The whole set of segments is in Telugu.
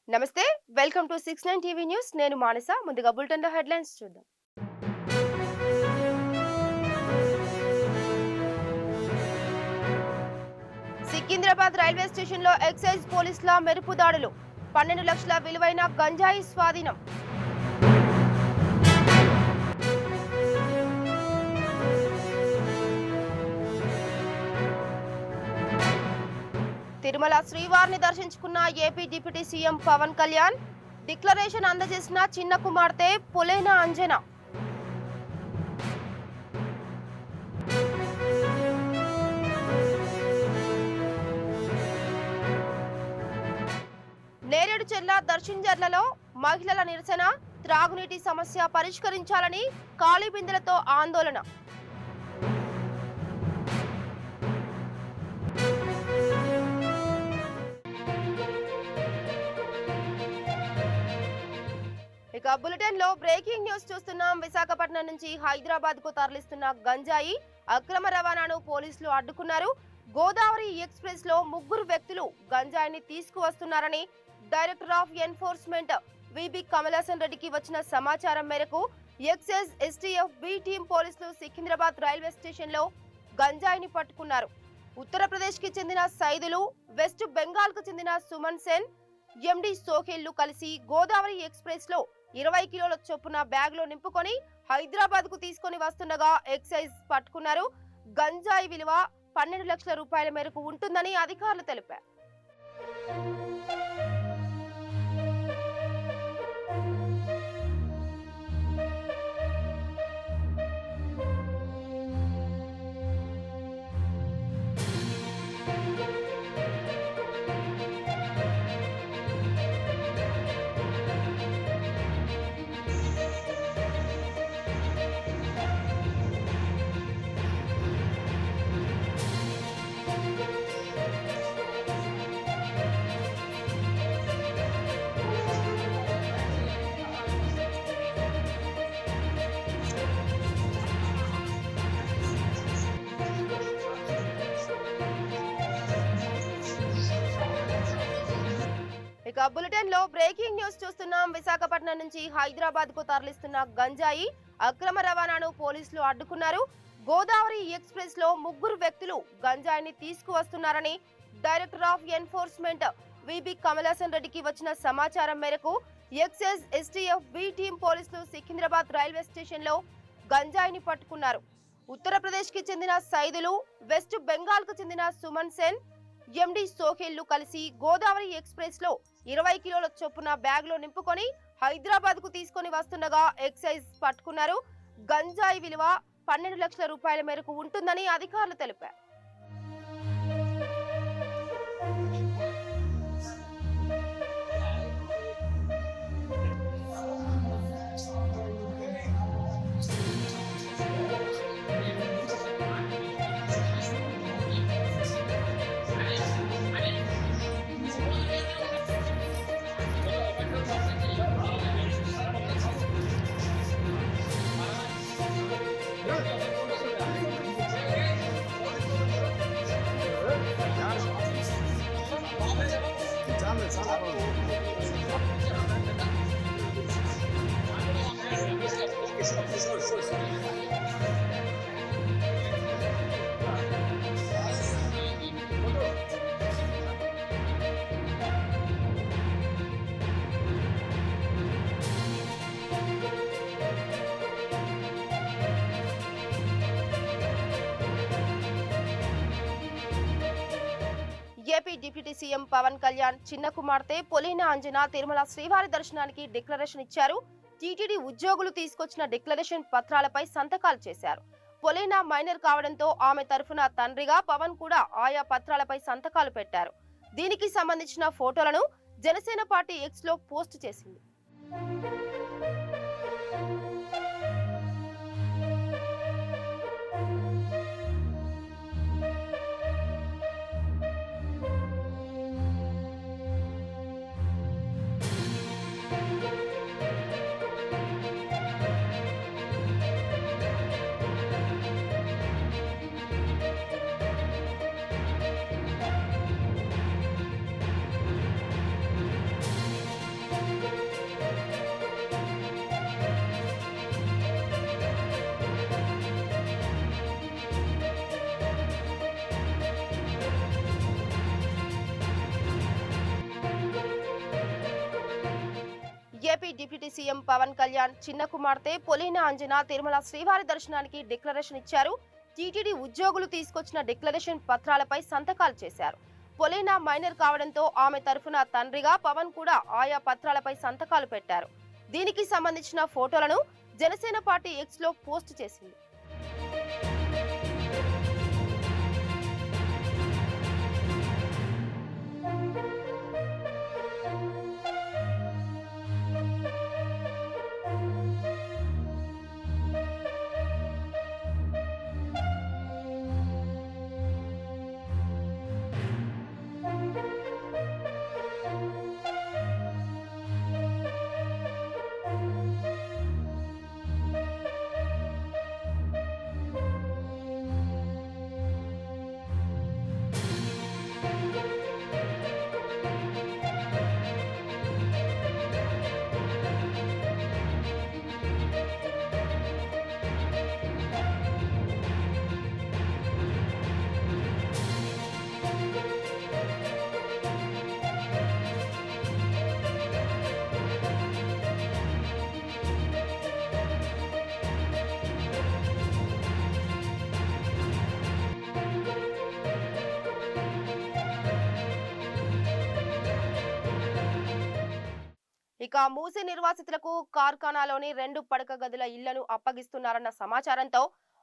నమస్తే. Welcome to 69 TV news. నేను మానస. ముందుగా బులెటిన్‌లో హెడ్లైన్స్ చూద్దాం. సికింద్రాబాద్ రైల్వే స్టేషన్‌లో ఎక్సైజ్ పోలీసుల మెరుపు దాడులు. 12 లక్షల విలువైన గంజాయి స్వాధీనం. తిరుమల శ్రీవారిని దర్శించుకున్న AP deputy CM Pawan Kalyan. Declaration అందజేసిన చిన్న కుమార్తె పొలేన అంజన. నేరేడు చెర్ల దర్శింజర్లలో మహిళల నిరసన. త్రాగునీటి సమస్య పరిష్కరించాలని ఖాళీ బిందెలతో ఆందోళన. ఇక బులెటిన్ లో బ్రేకింగ్ న్యూస్ చూస్తున్నాం. విశాఖపట్నం నుంచి హైదరాబాద్ కు తరలిస్తున్న గంజాయి అక్రమ రవాణాను పోలీసులు అడ్డుకున్నారు. గోదావరి ఎక్స్ప్రెస్ లో 3 వ్యక్తులు గంజాయిని తీసుకువస్తున్నారని director of enforcement VB Kamalasan రెడ్డికి వచ్చిన సమాచారం మేరకు ఎక్సైజ్ ఎస్టీఎఫ్ బి టీం పోలీసులు సికింద్రాబాద్ రైల్వే స్టేషన్ లో గంజాయిని పట్టుకున్నారు. ఉత్తరప్రదేశ్ కి చెందిన సైదులు, వెస్ట్ బెంగాల్ కు చెందిన సుమన్ సేన్, ఎండి సోహెల్లు కలిసి గోదావరి ఎక్స్ప్రెస్ లో 20 కిలోల చొప్పున బ్యాగ్ లో నింపుకొని హైదరాబాద్ కు తీసుకొని వస్తుండగా ఎక్సైజ్ పట్టుకున్నారు. గంజాయి విలువ 12 లక్షల రూపాయల మేరకు ఉంటుందని అధికారులు తెలిపారు. ఇక బులెటిన్ లో బ్రేకింగ్ న్యూస్ చూస్తున్నాం. విశాఖపట్నం నుంచి హైదరాబాద్ కు తరలిస్తున్న గంజాయి అక్రమ రవాణాను పోలీసులు అడ్డుకున్నారు. గోదావరి ఎక్స్ప్రెస్ లో 3 వ్యక్తులు గంజాయిని తీసుకువస్తున్నారని director of enforcement VB Kamalasan రెడ్డికి వచ్చిన సమాచారం మేరకు ఎక్సైజ్ ఎస్టీఎఫ్ బి టీం పోలీసులు సికింద్రాబాద్ రైల్వే స్టేషన్ లో గంజాయిని పట్టుకున్నారు. ఉత్తరప్రదేశ్ కి చెందిన సైదులు, వెస్ట్ బెంగాల్ కు చెందిన సుమన్ సేన్, ఎండి సోహెల్లు కలిసి గోదావరి ఎక్స్ప్రెస్ లో 20 కిలోల చొప్పున బ్యాగ్ లో నింపుకొని హైదరాబాద్ కు తీసుకొని వస్తుండగా ఎక్సైజ్ పట్టుకున్నారు. గంజాయి విలువ 12 లక్షల రూపాయల మేరకు ఉంటుందని అధికారులు తెలిపారు. AP deputy CM Pawan Kalyan చిన్న కుమార్తె పొలేన అంజన తిరుమల శ్రీవారి దర్శనానికి డిక్లరేషన్ ఇచ్చారు. టీటీడీ ఉద్యోగులు తీసుకొచ్చిన డిక్లరేషన్ పత్రాలపై సంతకాలు చేశారు. పొలేన మైనర్ కావడంతో ఆమె తరఫున తండ్రిగా పవన్ కూడా ఆయా పత్రాలపై సంతకాలు పెట్టారు. దీనికి సంబంధించిన ఫోటోలను జనసేన పార్టీ ఎక్స్ లో పోస్ట్ చేసింది. AP deputy CM Pawan Kalyan చిన్న కుమార్తె పొలీనా అంజన తిరుమల శ్రీవారి దర్శనానికి డిక్లరేషన్ ఇచ్చారు. టీటీడీ ఉద్యోగులు తీసుకొచ్చిన డిక్లరేషన్ పత్రాలపై సంతకాలు చేశారు. పొలీనా మైనర్ కావడంతో ఆమె తరఫున తండ్రిగా పవన్ కూడా ఆయా పత్రాలపై సంతకాలు పెట్టారు. దీనికి సంబంధించిన ఫోటోలను జనసేన పార్టీ ఎక్స్ లో పోస్ట్ చేసింది. ఇక మూసీ నిర్వాసితులకు కార్ఖానాలోని 2 పడక గదుల ఇళ్లను అప్పగిస్తున్నారన్న సమాచారంతో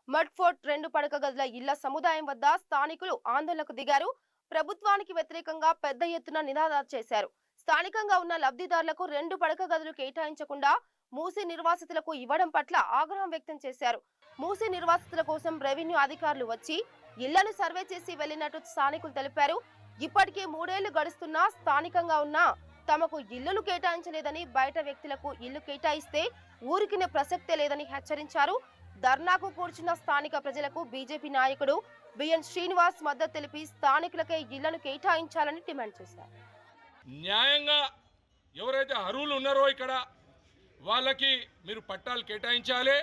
మడ్ఫోర్ట్ 2 పడక గదుల ఇళ్ల సముదాయం వద్ద స్థానికులు ఆందోళనకు దిగారు. ప్రభుత్వానికి వ్యతిరేకంగా పెద్ద ఎత్తున నినాదాలు చేశారు. స్థానికంగా ఉన్న లబ్ధిదారులకు 2 పడక గదులు కేటాయించకుండా మూసీ నిర్వాసితులకు ఇవ్వడం పట్ల ఆగ్రహం వ్యక్తం చేశారు. మూసీ నిర్వాసితుల కోసం రెవెన్యూ అధికారులు వచ్చి ఇళ్లను సర్వే చేసి వెళ్లినట్టు స్థానికులు తెలిపారు. ఇప్పటికే 3 ఏళ్లు గడుస్తున్నా స్థానికంగా ఉన్న తమకు ఇల్లులు కేటాయించలేదని, బయట వ్యక్తులకు ఇల్లు కేటాయిస్తే ఊరికినే ప్రసక్తే లేదని హెచ్చరించారు. ధర్నాకు కూర్చున్న స్థానిక ప్రజలకు బీజేపీ నాయకుడు బిఎన్ శ్రీనివాస్ మద్దతు తెలిపి స్థానికులకే ఇళ్లను కేటాయించాలని డిమాండ్ చేశారు. న్యాయంగా ఎవరైతే అర్హులు ఉన్నారో ఇక్కడ వాళ్ళకి మీరు పట్టాలు కేటాయించాలి.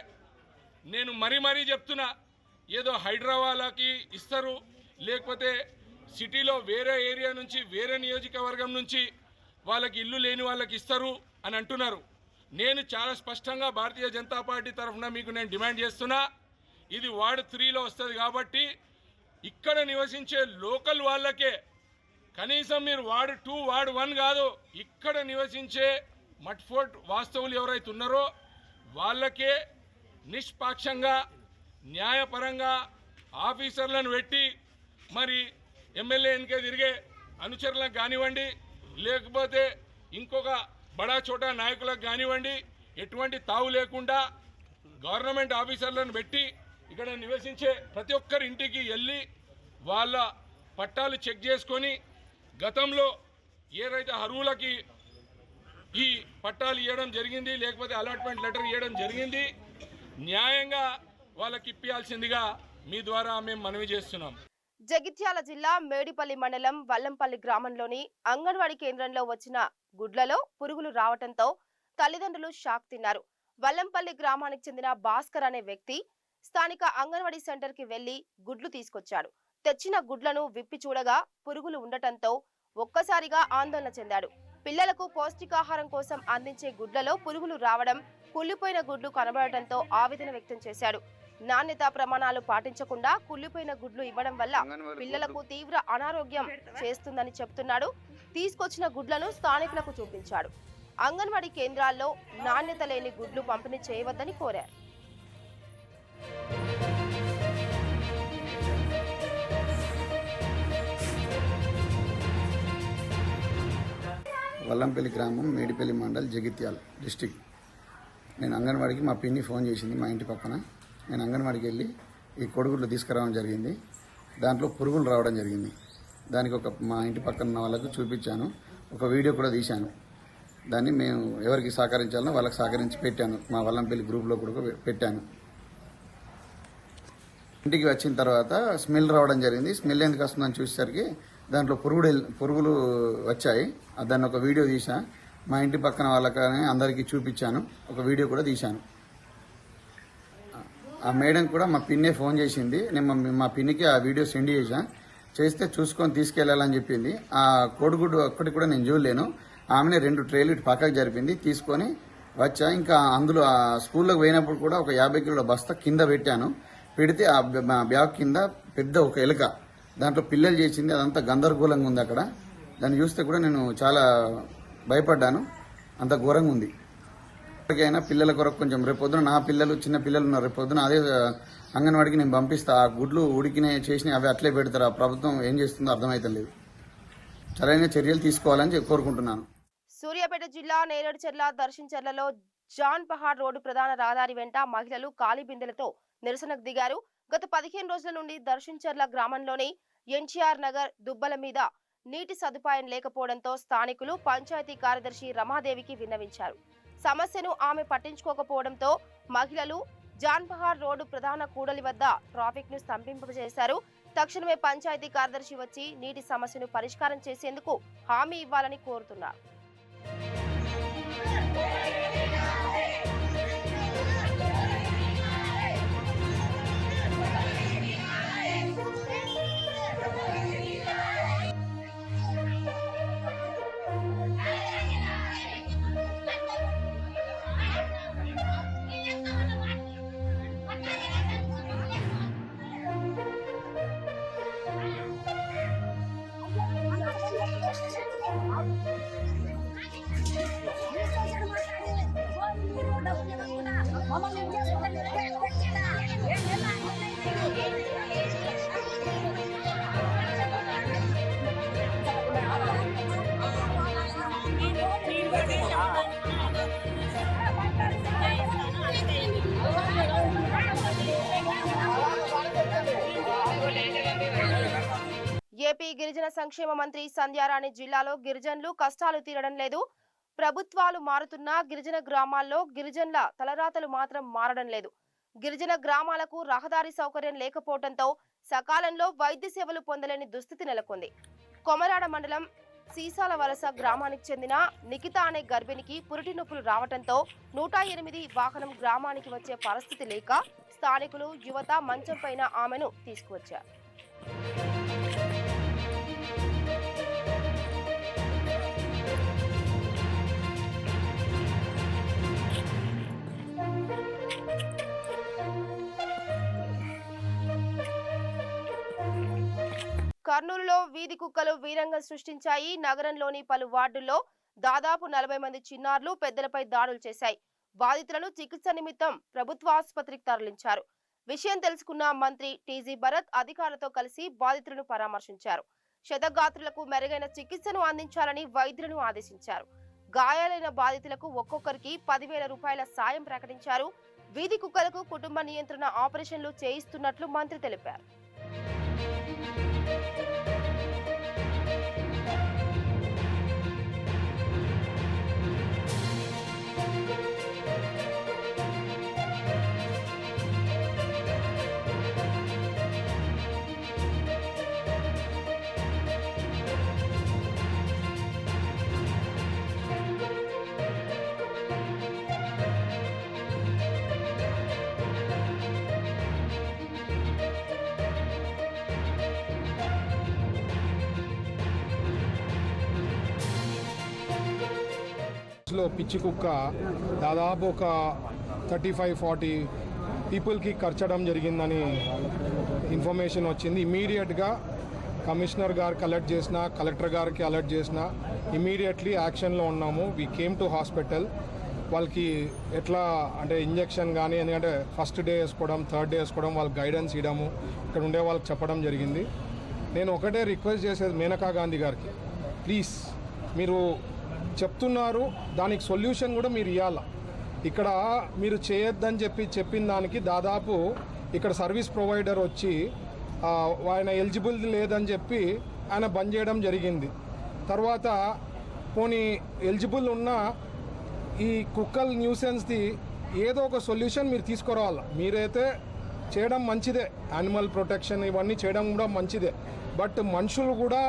నేను మరీ చెప్తున్నా, ఏదో హైదరాబాద్కి ఇస్తారు, లేకపోతే సిటీలో వేరే ఏరియా నుంచి వేరే నియోజకవర్గం నుంచి వాళ్ళకి ఇల్లు లేని వాళ్ళకి ఇస్తారు అని అంటున్నారు. నేను చాలా స్పష్టంగా భారతీయ జనతా పార్టీ తరఫున మీకు నేను డిమాండ్ చేస్తున్నా, ఇది వార్డ్ 3లో వస్తుంది కాబట్టి ఇక్కడ నివసించే లోకల్ వాళ్ళకే, కనీసం మీరు వార్డ్ 2 వార్డ్ 1 కాదు, ఇక్కడ నివసించే మడ్ఫోర్ట్ వాస్తవులు ఎవరైతే ఉన్నారో వాళ్ళకే నిష్పాక్షంగా న్యాయపరంగా ఆఫీసర్లను పెట్టి మరి ఎమ్మెల్యే ఎన్నిక తిరిగే అనుచరులకు కానివ్వండి, లేకపోతే ఇంకొక బడా చోటా నాయకులకు కానివ్వండి, ఎటువంటి తావు లేకుండా గవర్నమెంట్ ఆఫీసర్లను పెట్టి ఇక్కడ నివసించే ప్రతి ఒక్కరి ఇంటికి వెళ్ళి వాళ్ళ పట్టాలు చెక్ చేసుకొని గతంలో ఏదైతే అర్హులకి ఈ పట్టాలు ఇవ్వడం జరిగింది, లేకపోతే అలాట్మెంట్ లెటర్ ఇవ్వడం జరిగింది, న్యాయంగా వాళ్ళకి ఇప్పించాల్సిందిగా మీ ద్వారా మేము మనవి చేస్తున్నాం. జగిత్యాల జిల్లా మేడిపల్లి మండలం వల్లంపల్లి గ్రామంలోని అంగన్వాడీ కేంద్రంలో వచ్చిన గుడ్లలో పురుగులు రావడంతో తల్లిదండ్రులు షాక్ తిన్నారు. వల్లంపల్లి గ్రామానికి చెందిన భాస్కర్ అనే వ్యక్తి స్థానిక అంగన్వాడీ సెంటర్ కి వెళ్లి గుడ్లు తీసుకొచ్చాడు. తెచ్చిన గుడ్లను విప్పి చూడగా పురుగులు ఉండటంతో ఒక్కసారిగా ఆందోళన చెందాడు. పిల్లలకు పౌష్టికాహారం కోసం అందించే గుడ్లలో పురుగులు రావడం, కుళ్ళిపోయిన గుడ్లు కనబడటంతో ఆవేదన వ్యక్తం చేశాడు. నాణ్యతా ప్రమాణాలు పాటించకుండా కుళ్ళిపోయిన గుడ్లు ఇవ్వడం వల్ల పిల్లలకు తీవ్ర అనారోగ్యం చేస్తుందని చెప్తున్నాడు. తీసుకొచ్చిన గుడ్లను స్థానికులకు చూపించాడు. అంగన్వాడీ కేంద్రాల్లో నాణ్యత లేని గుడ్లు పంపిణీ చేయవద్దని కోరారు. వల్లంపల్లి గ్రామం, మేడిపల్లి మండల్, జగిత్యాల డిస్టిక్. నేను అంగన్వాడికి మా పిన్ని ఫోన్ చేసింది, మా ఇంటి పక్కన. నేను అంగన్వాడికి వెళ్ళి ఈ కొడుగుడ్లు తీసుకురావడం జరిగింది. దాంట్లో పురుగులు రావడం జరిగింది. దానికి మా ఇంటి పక్కన ఉన్న వాళ్ళకు చూపించాను, ఒక వీడియో కూడా తీశాను. దాన్ని మేము ఎవరికి సహకరించాలనో వాళ్ళకి సహకరించి పెట్టాను, మా వల్లంపల్లి గ్రూప్లో కూడా పెట్టాను. ఇంటికి వచ్చిన తర్వాత స్మెల్ రావడం జరిగింది. స్మెల్ ఎందుకు వస్తుందని చూసేసరికి దాంట్లో పురుగులు వచ్చాయి. దాన్ని ఒక వీడియో తీసా, మా ఇంటి పక్కన వాళ్ళకని అందరికీ చూపించాను, ఒక వీడియో కూడా తీశాను. ఆ మేడం కూడా మా పిన్నే ఫోన్ చేసింది. నేను మా పిన్నికి ఆ వీడియో సెండ్ చేస్తే చూసుకొని తీసుకెళ్లాలని చెప్పింది. ఆ కోడిగుడ్డు ఒక్కటి కూడా నేను చూడలేను. ఆమెనే 2 ట్రేలు ఇటు పక్కకు జరిపింది, తీసుకొని వచ్చా. ఇంకా అందులో ఆ స్కూల్లోకి పోయినప్పుడు కూడా ఒక 50 కిలోల బస్తా కింద పెట్టాను. పెడితే ఆ బ్యాగ్ కింద పెద్ద ఒక ఎలుక, దాంట్లో పిల్లలు చేసింది. అదంతా గందరగోళంగా ఉంది అక్కడ. దాన్ని చూస్తే కూడా నేను చాలా భయపడ్డాను, అంత ఘోరంగా ఉంది. ఎప్పటికైనా పిల్లల కొరకు కొంచెం రేపొద్దున నా పిల్లలు చిన్న పిల్లలు ఉన్నారు, రేపొద్దున అదే అంగన్వాడికి నేను పంపిస్తా. ఆ గుడ్లు ఉడికిన చేసిన అవి అట్లే పెడతారు. ఆ ప్రభుత్వం ఏం చేస్తుందో అర్థమైతలేదు. సరైన చర్యలు తీసుకోవాలని కోరుకుంటున్నాను. సూర్యాపేట జిల్లా నేరేడుచెర్ల దర్శించెర్లలో జాన్ పహాడ్ రోడ్డు ప్రధాన రహదారి వెంట మహిళలు ఖాళీ బిందెలతో నిరసనకు దిగారు. గత 15 రోజుల నుండి దర్శించెర్ల గ్రామంలోని ఎన్టీఆర్ నగర్ దుబ్బల మీద నీటి సదుపాయం లేకపోవడంతో స్థానికులు పంచాయతీ కార్యదర్శి రమాదేవికి విన్నవించారు. సమస్యను ఆమె పట్టించుకోకపోవడంతో మహిళలు జాన్ పహాడ్ రోడ్డు ప్రధాన కూడలి వద్ద ట్రాఫిక్ ను స్తంభింపజేశారు. తక్షణమే పంచాయతీ కార్యదర్శి వచ్చి నీటి సమస్యను పరిష్కారం చేసేందుకు హామీ ఇవ్వాలని కోరుతున్నారు. ఏపీ గిరిజన సంక్షేమ మంత్రి సంధ్యారాణి జిల్లాలో గిరిజనులు కష్టాలు తీరడం లేదు. ప్రభుత్వాలు మారుతున్నా గిరిజన గ్రామాల్లో గిరిజనుల తలరాతలు మాత్రం మారడం లేదు. గిరిజన గ్రామాలకు రహదారి సౌకర్యం లేకపోవడంతో సకాలంలో వైద్య సేవలు పొందలేని దుస్థితి నెలకొంది. కొమరాడ మండలం సీసాల వలస గ్రామానికి చెందిన నిఖిత అనే గర్భిణికి పురిటి నొప్పులు రావడంతో 108 వాహనం గ్రామానికి వచ్చే పరిస్థితి లేక స్థానికులు యువత మంచం పైన ఆమెను తీసుకువచ్చారు. కర్నూలులో వీధి కుక్కలు వీరంగం సృష్టించాయి. నగరంలోని పలు వార్డుల్లో దాదాపు 40 మంది చిన్నారులు పెద్దలపై దాడులు చేశాయి. బాధితులను చికిత్స నిమిత్తం ప్రభుత్వ ఆసుపత్రికి తరలించారు. విషయం తెలుసుకున్న మంత్రి టీజీ భరత్ అధికారులతో కలిసి బాధితులను పరామర్శించారు. క్షతగాత్రులకు మెరుగైన చికిత్సను అందించాలని వైద్యులను ఆదేశించారు. గాయాలైన బాధితులకు ఒక్కొక్కరికి 10,000 రూపాయల సాయం ప్రకటించారు. వీధి కుక్కలకు కుటుంబ నియంత్రణ ఆపరేషన్లు చేయిస్తున్నట్లు మంత్రి తెలిపారు. పిచ్చి కుక్క దాదాపు ఒక 35-40 పీపుల్కి కర్చడం జరిగిందని ఇన్ఫర్మేషన్ వచ్చింది. ఇమీడియట్గా కమిషనర్ గారికి అలర్ట్ చేసిన, కలెక్టర్ గారికి అలర్ట్ చేసిన, ఇమీడియట్లీ యాక్షన్లో ఉన్నాము. We came to hospital. వాళ్ళకి ఎట్లా అంటే ఇంజెక్షన్ కానీ, ఎందుకంటే ఫస్ట్ డే వేసుకోవడం, థర్డ్ డే వేసుకోవడం, వాళ్ళకి గైడెన్స్ ఇవ్వడము ఇక్కడ ఉండే వాళ్ళకి చెప్పడం జరిగింది. నేను ఒకటే రిక్వెస్ట్ చేసేది మేనకా గాంధీ గారికి, ప్లీజ్ మీరు చెప్తున్నారు, దానికి సొల్యూషన్ కూడా మీరు ఇవ్వాలి. ఇక్కడ మీరు చేయొద్దని చెప్పిన దానికి దాదాపు ఇక్కడ సర్వీస్ ప్రొవైడర్ వచ్చి ఆయన ఎలిజిబుల్ లేదని చెప్పి ఆయన బంద్ చేయడం జరిగింది. తర్వాత పోనీ ఎలిజిబుల్ ఉన్న ఈ కుక్కల్ న్యూసెన్స్ది ఏదో ఒక సొల్యూషన్ మీరు తీసుకురావాలి. మీరైతే చేయడం మంచిదే, యానిమల్ ప్రొటెక్షన్ ఇవన్నీ చేయడం కూడా మంచిదే. బట్ మనుషులు కూడా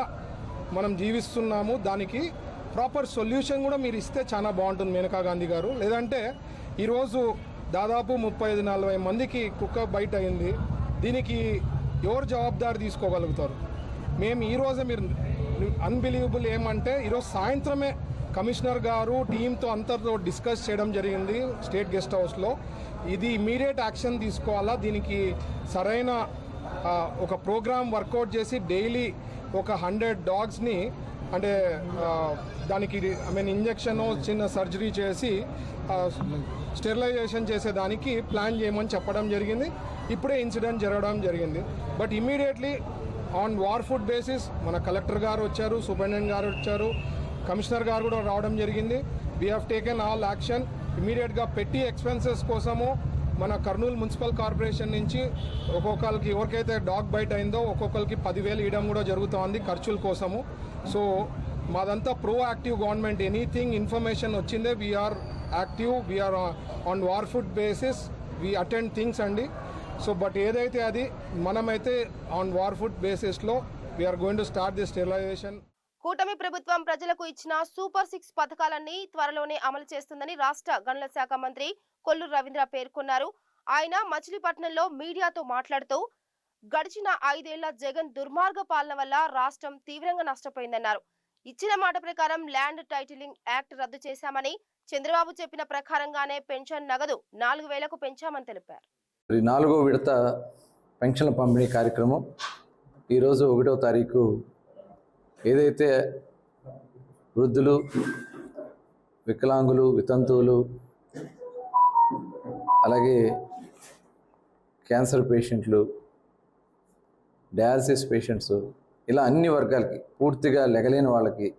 మనం జీవిస్తున్నాము, దానికి ప్రాపర్ సొల్యూషన్ కూడా మీరు ఇస్తే చాలా బాగుంటుంది మేనకా గాంధీ గారు. లేదంటే ఈరోజు దాదాపు 35-40 మందికి కుక్క బైట్ అయింది. దీనికి ఎవరు జవాబుదారి తీసుకోగలుగుతారు? మేము ఈరోజే మీరు అన్బిలీవబుల్ ఏమంటే ఈరోజు సాయంత్రమే కమిషనర్ గారు టీంతో అంతటితో డిస్కస్ చేయడం జరిగింది స్టేట్ గెస్ట్ హౌస్లో. ఇది ఇమీడియట్ యాక్షన్ తీసుకోవాలా, దీనికి సరైన ఒక ప్రోగ్రామ్ వర్కౌట్ చేసి డైలీ ఒక 100 డాగ్స్ని అంటే దానికి ఇంజెక్షన్ చిన్న సర్జరీ చేసి స్టెరిలైజేషన్ చేసేదానికి ప్లాన్ చేయమని చెప్పడం జరిగింది. ఇప్పుడే ఇన్సిడెంట్ జరగడం జరిగింది. But immediately on war food basis మన కలెక్టర్ గారు వచ్చారు, సూపరింటెండెంట్ గారు వచ్చారు, కమిషనర్ గారు కూడా రావడం జరిగింది. We have taken all action. ఇమీడియట్గా పెట్టి ఎక్స్పెన్సెస్ కోసము మన కర్నూలు మున్సిపల్ కార్పొరేషన్ నుంచి ఒక్కొక్కరికి ఎవరికైతే డాగ్ బైట్ అయిందో ఒక్కొక్కరికి 10,000 ఇవ్వడం కూడా జరుగుతోంది ఖర్చుల కోసము. సో మాదంతా ప్రోయాక్టివ్ గవర్నమెంట్. ఎనీథింగ్ ఇన్ఫర్మేషన్ వచ్చిందే we are active, we are on war food basis, we attend things అండి. సో బట్ ఏదైతే అది మనమైతే ఆన్ వార్ ఫుడ్ బేసిస్లో we are going to start the sterilisation. కూటమి ప్రభుత్వం ప్రజలకు ఇచ్చిన సూపర్ 6 పథకాలన్నీ త్వరలోనే అమలు చేస్తుందని రాష్ట్ర గనుల శాఖ మంత్రి కొల్లు రవీంద్ర పేర్కొన్నారు. ఆయన మచిలీపట్నంలో మీడియాతో మాట్లాడుతూ గడిచిన 5 ఏళ్ల జగన్ దుర్మార్గ పాలన వల్ల రాష్ట్రం తీవ్రంగా నష్టపోయిందన్నారు. ఇచ్చిన మాట ప్రకారం ల్యాండ్ టైటిలింగ్ యాక్ట్ రద్దు చేశామని, చంద్రబాబు చెప్పిన ప్రకారంగానే పెన్షన్ నగదు 4,000కు పెంచామని తెలిపారు. 4వ విడత పెన్షన్ల పంపిణీ కార్యక్రమం ఈరోజు 1వ తారీఖు ఏదైతే వృద్ధులు, వికలాంగులు, వితంతువులు, అలాగే క్యాన్సర్ పేషెంట్లు, డయాలసిస్ పేషెంట్స్, ఇలా అన్ని వర్గాలకి పూర్తిగా లెగలేని వాళ్ళకి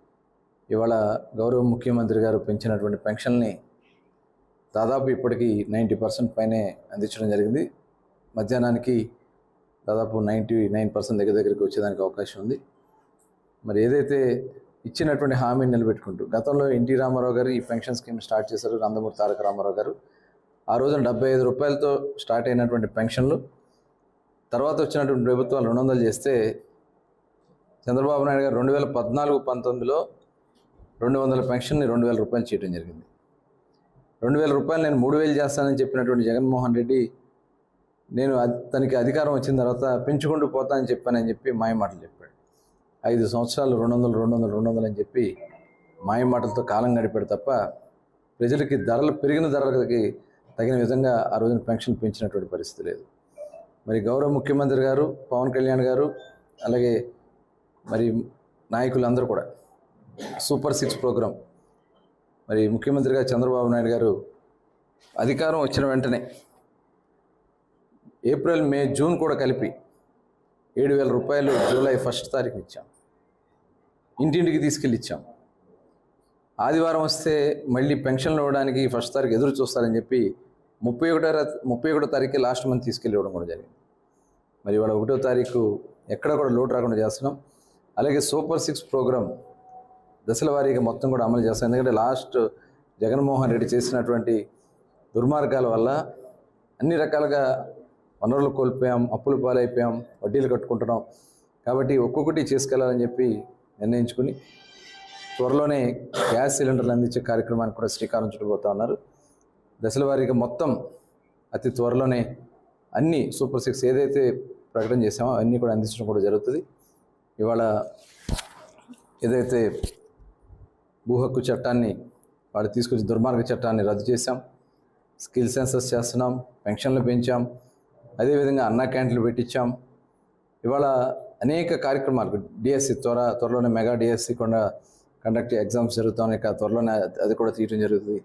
ఇవాళ గౌరవ ముఖ్యమంత్రి గారు పెంచినటువంటి పెన్షన్ని దాదాపు ఇప్పటికీ 90% పైనే అందించడం జరిగింది. మధ్యాహ్నానికి దాదాపు 99% దగ్గరికి వచ్చేదానికి అవకాశం ఉంది. మరి ఏదైతే ఇచ్చినటువంటి హామీని నిలబెట్టుకుంటూ గతంలో ఎన్టీ రామారావు గారు ఈ పెన్షన్ స్కీమ్ స్టార్ట్ చేశారు, నందమూరి తారక రామారావు గారు. ఆ రోజున 75 రూపాయలతో స్టార్ట్ అయినటువంటి పెన్షన్లు తర్వాత వచ్చినటువంటి ప్రభుత్వాలు 200 చేస్తే చంద్రబాబు నాయుడు గారు 2014-19లో 200 పెన్షన్ని 2,000 రూపాయలు చేయడం జరిగింది. 2,000 రూపాయలు నేను 3,000 చేస్తానని చెప్పినటువంటి జగన్మోహన్ రెడ్డి నేను తనకి అధికారం వచ్చిన తర్వాత పెంచుకుంటూ పోతానని చెప్పానని చెప్పి మాయమాటలు చెప్పాడు. 5 సంవత్సరాలు 200 అని చెప్పి మాయమాటలతో కాలం గడిపాడు తప్ప ప్రజలకి పెరిగిన ధరలకి తగిన విధంగా ఆ రోజున పెన్షన్ పెంచినటువంటి పరిస్థితి లేదు. మరి గౌరవ ముఖ్యమంత్రి గారు, పవన్ కళ్యాణ్ గారు, అలాగే మరి నాయకులందరూ కూడా సూపర్ 6 ప్రోగ్రాం మరి ముఖ్యమంత్రిగా చంద్రబాబు నాయుడు గారు అధికారం వచ్చిన వెంటనే ఏప్రిల్, మే, జూన్ కూడా కలిపి 7,000 రూపాయలు జూలై 1 తారీఖున ఇచ్చాం. ఇంటింటికి తీసుకెళ్ళి ఇచ్చాం. ఆదివారం వస్తే మళ్ళీ పెన్షన్లు ఇవ్వడానికి 1 తారీఖు ఎదురు చూస్తారని చెప్పి 31 తారీఖు లాస్ట్ మంత్ తీసుకెళ్ళి ఇవ్వడం కూడా జరిగింది. మరి ఇవాళ 1వ తారీఖు ఎక్కడ కూడా లోటు రాకుండా చేస్తున్నాం. అలాగే సూపర్ 6 ప్రోగ్రాం దశల వారీగా మొత్తం కూడా అమలు చేస్తాం. ఎందుకంటే లాస్ట్ జగన్మోహన్ రెడ్డి చేసినటువంటి దుర్మార్గాల వల్ల అన్ని రకాలుగా వనరులు కోల్పోయాం, అప్పులు పాలైపోయాం, వడ్డీలు కట్టుకుంటున్నాం. కాబట్టి ఒక్కొక్కటి చేసుకెళ్లాలని చెప్పి నిర్ణయించుకుని త్వరలోనే గ్యాస్ సిలిండర్లు అందించే కార్యక్రమానికి కూడా శ్రీకారం చుట్టబోతా ఉన్నారు. దశల వారీగా మొత్తం అతి త్వరలోనే అన్ని సూపర్ 6 ఏదైతే ప్రకటన చేసామో అన్నీ కూడా అందించడం కూడా జరుగుతుంది. ఇవాళ ఏదైతే భూ హక్కు చట్టాన్ని వాళ్ళు తీసుకొచ్చి దుర్మార్గ చట్టాన్ని రద్దు చేశాం, స్కిల్ సెన్సస్ చేస్తున్నాం, పెన్షన్లు పెంచాం, అదేవిధంగా అన్నా క్యాంటీన్లు పెట్టించాం. ఇవాళ అనేక కార్యక్రమాలు డిఎస్సి త్వరలోనే మెగా డిఎస్సి కూడా కండక్ట్ ఎగ్జామ్స్ జరుగుతాయి. త్వరలోనే అది కూడా తీయడం జరుగుతుంది.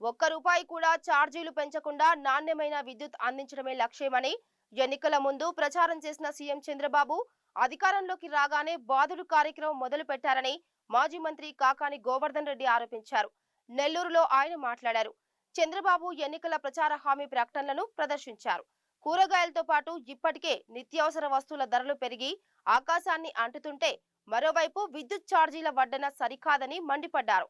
₹1 కూడా ఛార్జీలు పెంచకుండా నాణ్యమైన విద్యుత్ అందించడమే లక్ష్యమని ఎన్నికల ముందు ప్రచారం చేసిన సీఎం చంద్రబాబు అధికారంలోకి రాగానే బాదుడు కార్యక్రమం మొదలు పెట్టారని మాజీ మంత్రి కాకాని గోవర్ధన్ రెడ్డి ఆరోపించారు. నెల్లూరులో ఆయన మాట్లాడారు. చంద్రబాబు ఎన్నికల ప్రచార హామీ ప్రకటనలను ప్రదర్శించారు. కూరగాయలతో పాటు ఇప్పటికే నిత్యావసర వస్తువుల ధరలు పెరిగి ఆకాశాన్ని అంటుతుంటే మరోవైపు విద్యుత్ ఛార్జీల వడ్డన సరికాదని మండిపడ్డారు.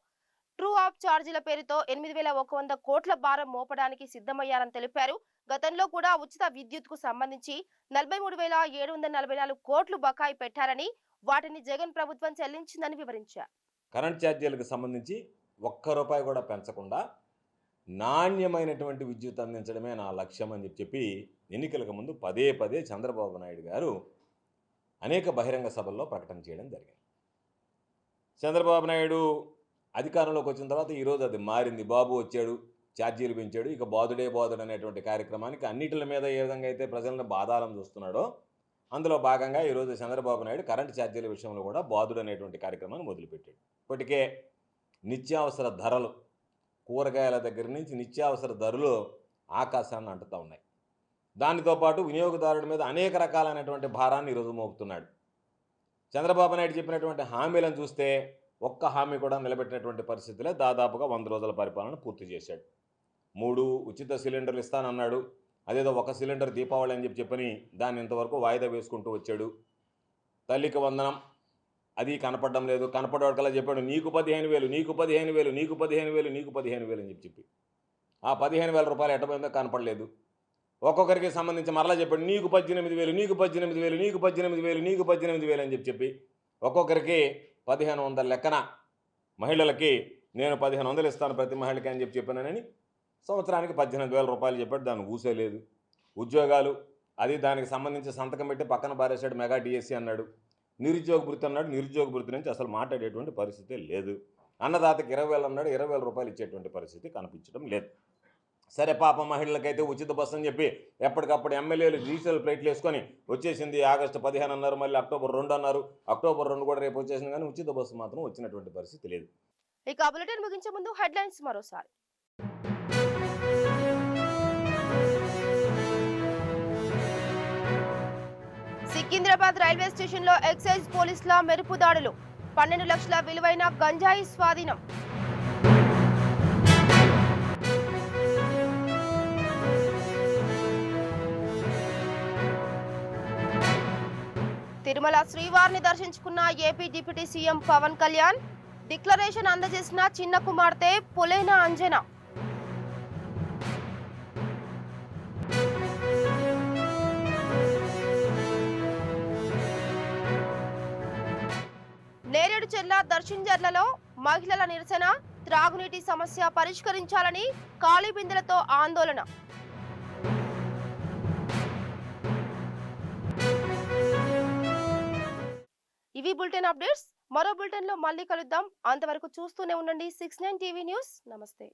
ట్రూ ఆఫ్ ఛార్జీల పేరుతో 8,100 కోట్ల భారం మోపడానికి సిద్ధమయ్యారని తెలిపారు. గతంలో కూడా ఉచిత విద్యుత్ కు సంబంధించి 43,744 కోట్లు బకాయి పెట్టారని, వాటిని జగన్ ప్రభుత్వం చెల్లించిందని వివరించారు. కరెంట్ ఛార్జీలకు సంబంధించి ₹1 కూడా పెంచకుండా నాణ్యమైనటువంటి విద్యుత్ అందించడమే నా లక్ష్యం అని చెప్పి ఎన్నికలకు ముందు పదే చంద్రబాబు నాయుడు గారు అనేక బహిరంగ సభల్లో ప్రకటన చేయడం జరిగింది. చంద్రబాబు నాయుడు అధికారంలోకి వచ్చిన తర్వాత ఈరోజు అది మారింది. బాబు వచ్చాడు, ఛార్జీలు పెంచాడు, ఇక బాదుడే బాదుడు అనేటువంటి కార్యక్రమానికి అన్నిటి మీద ఏ విధంగా అయితే ప్రజలను బాధాలను చూస్తున్నాడో అందులో భాగంగా ఈరోజు చంద్రబాబు నాయుడు కరెంటు ఛార్జీల విషయంలో కూడా బాదుడు అనేటువంటి కార్యక్రమాన్ని మొదలుపెట్టాడు. ఇప్పటికే నిత్యావసర ధరలు, కూరగాయల దగ్గర నుంచి నిత్యావసర ధరలు ఆకాశాన్ని అంటుతూ ఉన్నాయి. దానితో పాటు వినియోగదారుడి మీద అనేక రకాలైనటువంటి భారాన్ని ఈరోజు మోపుతున్నాడు. చంద్రబాబు నాయుడు చెప్పినటువంటి హామీలను చూస్తే ఒక్క హామీ కూడా నిలబెట్టినటువంటి పరిస్థితులే. దాదాపుగా 100 రోజుల పరిపాలన పూర్తి చేశాడు. 3 ఉచిత సిలిండర్లు ఇస్తానన్నాడు. అదేదో 1 సిలిండర్ దీపావళి అని చెప్పని దాన్ని ఇంతవరకు వాయిదా వేసుకుంటూ వచ్చాడు. తల్లికి వందనం అది కనపడడం లేదు. కనపడేవాడికల్లా చెప్పాడు నీకు 15,000, నీకు 15,000, నీకు 15,000, నీకు 15,000 అని చెప్పి ఆ 15,000 రూపాయలు ఎట్టపోయిందో కనపడలేదు. ఒక్కొక్కరికి సంబంధించి మరలా చెప్పాడు నీకు 18,000, నీకు 18,000, నీకు 18,000, నీకు 18,000 అని చెప్పి ఒక్కొక్కరికి 1,500 లెక్కన మహిళలకి నేను 1,500 ఇస్తాను ప్రతి మహిళకి అని చెప్పానని సంవత్సరానికి 18,000 రూపాయలు చెప్పాడు. దాన్ని ఊసేలేదు. ఉద్యోగాలు అది దానికి సంబంధించి సంతకం పెట్టి పక్కన బారేశాడు. మెగా డిఎస్సి అన్నాడు. నిరుద్యోగ భృతి అన్నాడు. నిరుద్యోగ భృతి నుంచి అసలు మాట్లాడేటువంటి పరిస్థితి లేదు. అన్నదాతకి 20,000 అన్నాడు. 20,000 రూపాయలు ఇచ్చేటువంటి పరిస్థితి కనిపించడం లేదు. సరే పాప మహిళలకైతే ఉచిత బస్సు అని చెప్పి ఎప్పటికప్పుడు ఎమ్మెల్యేలు డిజిటల్ ప్లేట్లు వేసుకొని వచ్చేసింది. ఆగస్టు 15 అన్నారు, మళ్ళీ అక్టోబర్ 2 అన్నారు. అక్టోబర్ 2 కూడా రేపు వచ్చేసింది, కానీ ఉచిత బస్సు మాత్రం వచ్చినటువంటి పరిస్థితి లేదు. ఇక బులెటిన్ ముగించే ముందు హెడ్లైన్స్ మరోసారి. సికింద్రాబాద్ రైల్వే స్టేషన్ లో ఎక్సైజ్ పోలీసుల మెరుపు దాడులు. 12 లక్షల విలువైన గంజాయి స్వాధీనం. తిరుమల శ్రీవారిని దర్శించుకున్న AP deputy CM Pawan Kalyan. Declaration అందజేసిన చిన్న కుమార్తె పులేన అంజన. నేరేడు జిల్లా దర్శింజర్లలో మహిళల నిరసన. త్రాగునీటి సమస్య పరిష్కరించాలని ఖాళీ బిందెలతో ఆందోళన. ఇవి బులెటిన్ అప్డేట్స్. మరో బులెటిన్ లో మళ్ళీ కలుద్దాం. అంతవరకు చూస్తూనే ఉండండి 69 టీవీ న్యూస్. నమస్తే.